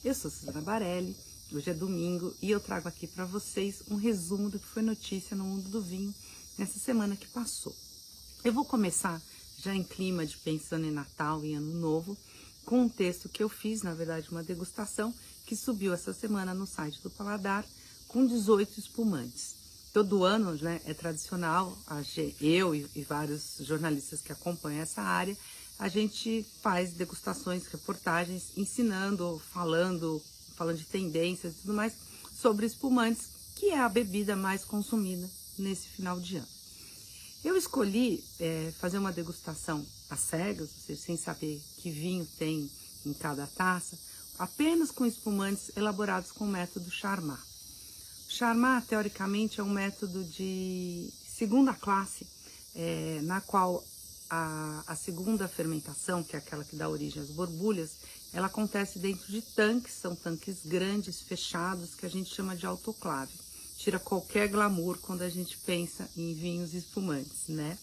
Eu sou Suzana Barelli, hoje é domingo e eu trago aqui para vocês um resumo do que foi notícia no mundo do vinho nessa semana que passou. Eu vou começar já em clima de pensando em Natal e Ano Novo, com um texto que eu fiz, na verdade uma degustação, que subiu essa semana no site do Paladar, com 18 espumantes. Todo ano, né, é tradicional, eu e vários jornalistas que acompanham essa área, a gente faz degustações, reportagens, ensinando, falando de tendências e tudo mais, sobre espumantes, que é a bebida mais consumida nesse final de ano. Eu escolhi fazer uma degustação às cegas, ou seja, sem saber que vinho tem em cada taça, apenas com espumantes elaborados com o método Charmat. Charmat, teoricamente, é um método de segunda classe, na qual a segunda fermentação, que é aquela que dá origem às borbulhas, ela acontece dentro de tanques, são tanques grandes, fechados, que a gente chama de autoclave. Tira qualquer glamour quando a gente pensa em vinhos espumantes, né?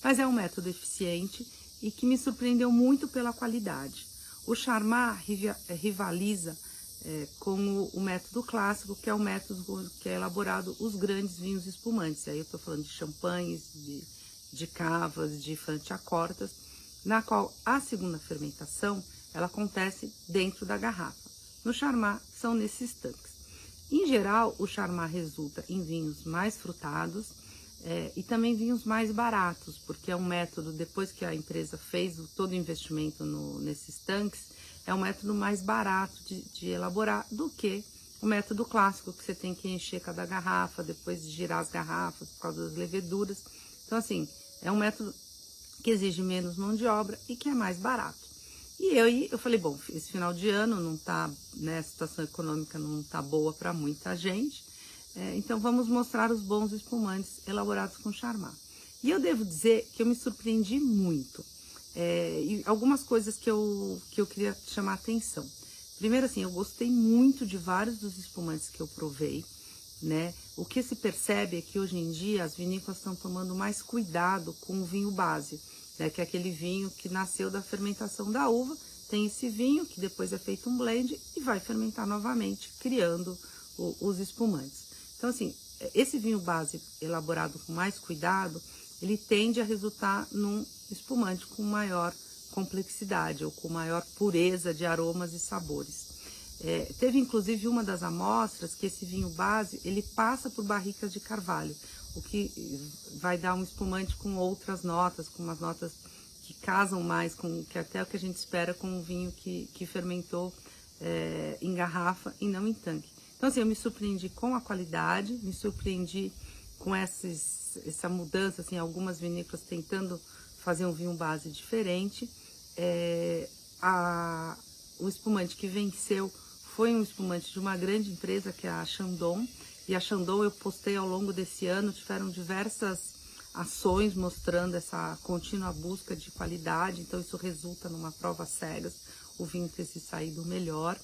Mas é um método eficiente e que me surpreendeu muito pela qualidade. O Charmat rivaliza com o método clássico, que é o método que é elaborado os grandes vinhos espumantes. Aí eu estou falando de champanhes, de cavas, de franciacortas, na qual a segunda fermentação ela acontece dentro da garrafa. No Charmat são nesses tanques. Em geral, o Charmat resulta em vinhos mais frutados e também vinhos mais baratos, porque é um método, depois que a empresa fez todo o investimento nesses tanques, é um método mais barato de elaborar do que o método clássico, que você tem que encher cada garrafa, depois de girar as garrafas por causa das leveduras. Então, assim, é um método que exige menos mão de obra e que é mais barato. E eu falei, bom, esse final de ano não tá, né, a situação econômica não tá boa para muita gente, então vamos mostrar os bons espumantes elaborados com Charmat. E eu devo dizer que eu me surpreendi muito. E algumas coisas que eu queria chamar a atenção. Primeiro, assim, eu gostei muito de vários dos espumantes que eu provei, né? O que se percebe é que hoje em dia as vinícolas estão tomando mais cuidado com o vinho base, né? Que é aquele vinho que nasceu da fermentação da uva, tem esse vinho que depois é feito um blend e vai fermentar novamente, criando os espumantes. Então, assim, esse vinho base elaborado com mais cuidado, ele tende a resultar num espumante com maior complexidade ou com maior pureza de aromas e sabores. Teve inclusive uma das amostras que esse vinho base, ele passa por barricas de carvalho, o que vai dar um espumante com outras notas, com umas notas que casam mais com que até o que a gente espera com um vinho que fermentou em garrafa e não em tanque. Então, assim, eu me surpreendi com a qualidade, me surpreendi com essa mudança, assim, algumas vinícolas tentando fazer um vinho base diferente. O espumante que venceu foi um espumante de uma grande empresa, que é a Chandon. E a Chandon, eu postei ao longo desse ano, tiveram diversas ações mostrando essa contínua busca de qualidade. Então, isso resulta numa prova cegas, o vinho ter se saído melhor,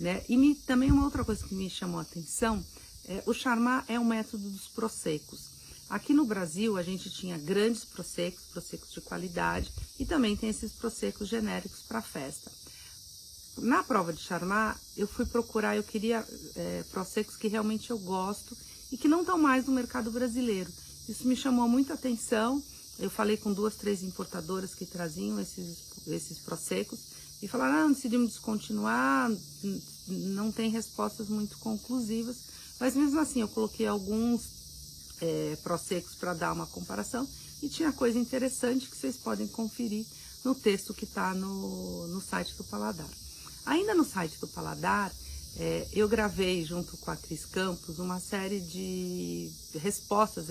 né? E também uma outra coisa que me chamou a atenção, o Charmat é um método dos proseccos. Aqui no Brasil, a gente tinha grandes proseccos de qualidade, e também tem esses proseccos genéricos para festa. Na prova de Charmat, eu fui procurar, eu queria proseccos que realmente eu gosto e que não estão mais no mercado brasileiro. Isso me chamou muita atenção. Eu falei com 2, 3 importadoras que traziam esses proseccos e falaram, decidimos descontinuar, não tem respostas muito conclusivas, mas mesmo assim eu coloquei alguns proseccos para dar uma comparação e tinha coisa interessante que vocês podem conferir no texto que está no site do Paladar. Ainda no site do Paladar, eu gravei junto com a Cris Campos uma série de respostas,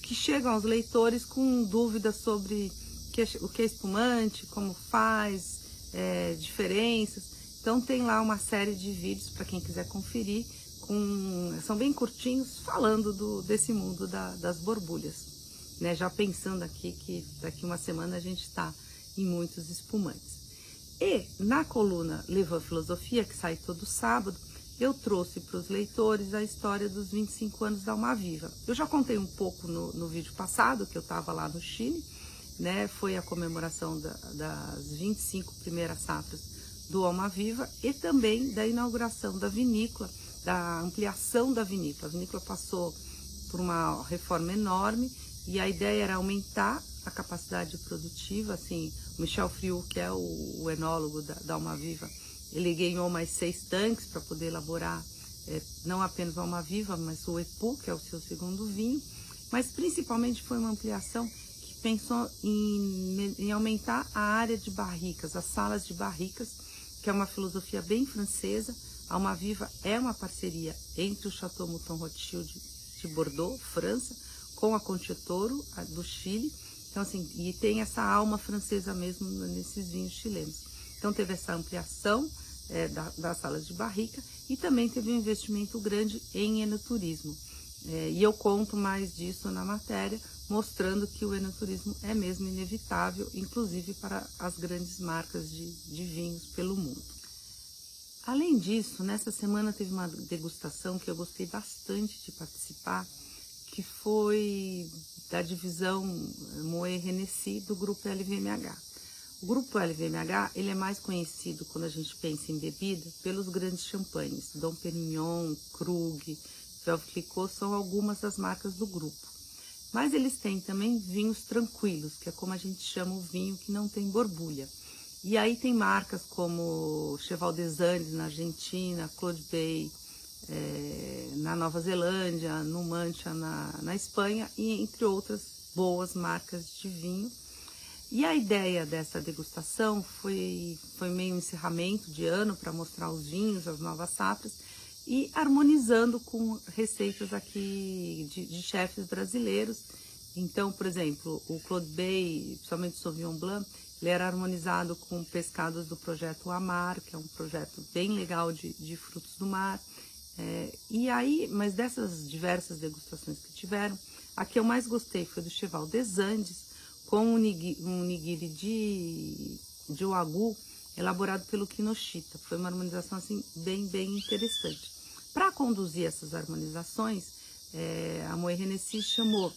que chegam aos leitores com dúvidas sobre o que é espumante, como faz, diferenças. Então tem lá uma série de vídeos para quem quiser conferir, são bem curtinhos, falando desse mundo das borbulhas, né? Já pensando aqui que daqui uma semana a gente está em muitos espumantes. E na coluna Levant Filosofia, que sai todo sábado, eu trouxe para os leitores a história dos 25 anos da Almaviva. Eu já contei um pouco no vídeo passado, que eu estava lá no Chile, né? Foi a comemoração das 25 primeiras safras do Almaviva e também da inauguração da vinícola, da ampliação da vinícola. A vinícola passou por uma reforma enorme e a ideia era aumentar a capacidade produtiva. Assim, o Michel Friot, que é o enólogo da Almaviva, ele ganhou mais 6 tanques para poder elaborar não apenas o Almaviva, mas o Epu, que é o seu segundo vinho. Mas principalmente foi uma ampliação que pensou em aumentar a área de barricas, as salas de barricas, que é uma filosofia bem francesa. A Almaviva é uma parceria entre o Chateau Mouton Rothschild de Bordeaux, França, com a Concha Toro, do Chile. Então, assim, e tem essa alma francesa mesmo nesses vinhos chilenos. Então, teve essa ampliação das salas de barrica e também teve um investimento grande em enoturismo. E eu conto mais disso na matéria, mostrando que o enoturismo é mesmo inevitável, inclusive para as grandes marcas de vinhos pelo mundo. Além disso, nessa semana teve uma degustação que eu gostei bastante de participar, que foi da divisão Moët Hennessy do grupo LVMH. O grupo LVMH, ele é mais conhecido quando a gente pensa em bebida pelos grandes champanhes. Dom Pérignon, Krug, Veuve Clicquot são algumas das marcas do grupo. Mas eles têm também vinhos tranquilos, que é como a gente chama o vinho que não tem borbulha. E aí tem marcas como Cheval des Andes na Argentina, Claude Bay na Nova Zelândia, Numancia na Espanha, e entre outras boas marcas de vinho. E a ideia dessa degustação foi meio um encerramento de ano para mostrar os vinhos, as novas safras, e harmonizando com receitas aqui de chefes brasileiros. Então, por exemplo, o Claude Bay, principalmente o Sauvignon Blanc, ele era harmonizado com pescados do projeto Amar, que é um projeto bem legal de frutos do mar. E aí, mas dessas diversas degustações que tiveram, a que eu mais gostei foi do Cheval des Andes, com um nigiri de Wagyu elaborado pelo Kinoshita. Foi uma harmonização assim bem interessante. Para conduzir essas harmonizações, a Moët Hennessy chamou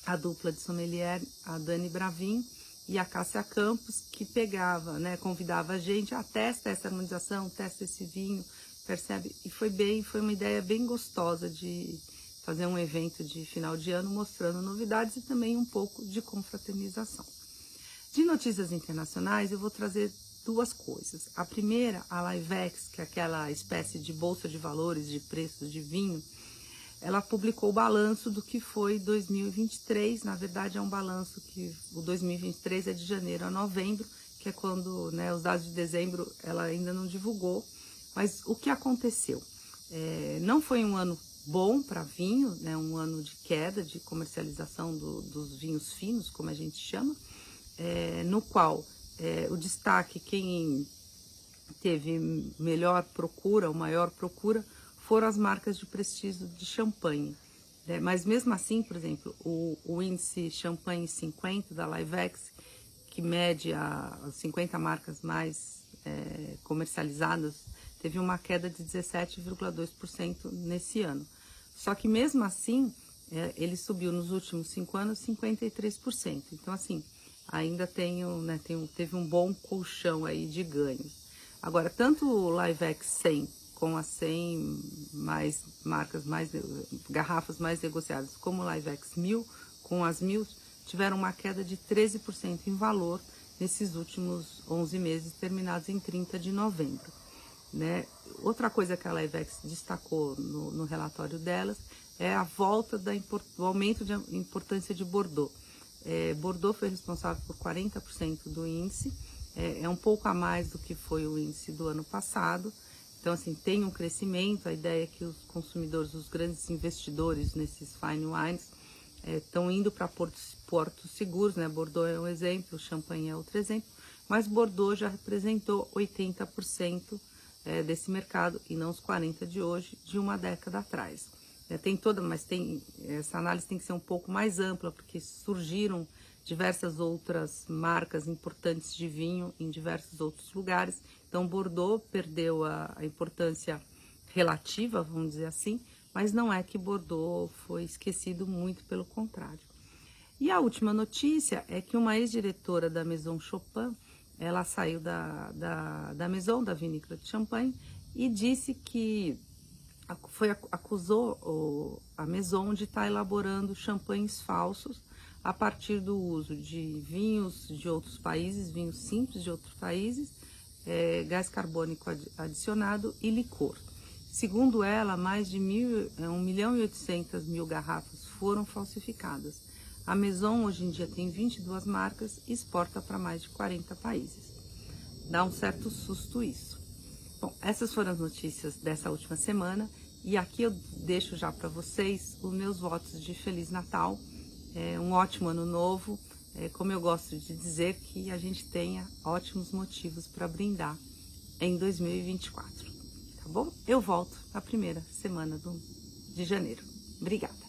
a dupla de sommelier, a Dani Bravin e a Cássia Campos, que pegava, convidava a gente a testa essa harmonização, testa esse vinho, percebe? E foi uma ideia bem gostosa de fazer um evento de final de ano mostrando novidades e também um pouco de confraternização. De notícias internacionais, eu vou trazer 2 coisas. A primeira, a Livex, que é aquela espécie de bolsa de valores de preços de vinho, ela publicou o balanço do que foi 2023. Na verdade, é um balanço que o 2023 é de janeiro a novembro, que é quando, os dados de dezembro ela ainda não divulgou. Mas o que aconteceu? Não foi um ano bom para vinho, um ano de queda, de comercialização dos vinhos finos, como a gente chama, no qual o destaque, quem teve melhor procura, ou maior procura, foram as marcas de prestígio de champanhe. Mas mesmo assim, por exemplo, o índice Champagne 50 da Livex, que mede as 50 marcas mais comercializadas, teve uma queda de 17,2% nesse ano. Só que mesmo assim, ele subiu nos últimos 5 anos 53%. Então, assim, ainda teve um bom colchão aí de ganhos. Agora, tanto o Livex 100 com as 100 garrafas mais negociadas, como o Livex 1000 com as 1000, tiveram uma queda de 13% em valor nesses últimos 11 meses, terminados em 30 de novembro. Outra coisa que a Livex destacou no relatório delas é a volta do aumento de importância de Bordeaux. Bordeaux foi responsável por 40% do índice, é um pouco a mais do que foi o índice do ano passado. Então, assim, tem um crescimento. A ideia é que os consumidores, os grandes investidores nesses fine wines, estão indo para portos seguros, Bordeaux é um exemplo, o Champagne é outro exemplo, mas Bordeaux já representou 80% desse mercado, e não os 40% de hoje, de uma década atrás. Essa análise tem que ser um pouco mais ampla, porque surgiram diversas outras marcas importantes de vinho em diversos outros lugares. Então, Bordeaux perdeu a importância relativa, vamos dizer assim, mas não é que Bordeaux foi esquecido, muito pelo contrário. E a última notícia é que uma ex-diretora da Maison Chopin ela saiu da Maison, da vinícola de Champagne, e disse que acusou a Maison de estar elaborando champanhes falsos a partir do uso de vinhos de outros países, vinhos simples de outros países, gás carbônico adicionado e licor. Segundo ela, mais de 1.800.000 garrafas foram falsificadas. A Maison hoje em dia tem 22 marcas e exporta para mais de 40 países. Dá um certo susto isso. Bom, essas foram as notícias dessa última semana e aqui eu deixo já para vocês os meus votos de Feliz Natal, um ótimo ano novo, como eu gosto de dizer, que a gente tenha ótimos motivos para brindar em 2024, tá bom? Eu volto na primeira semana de janeiro. Obrigada!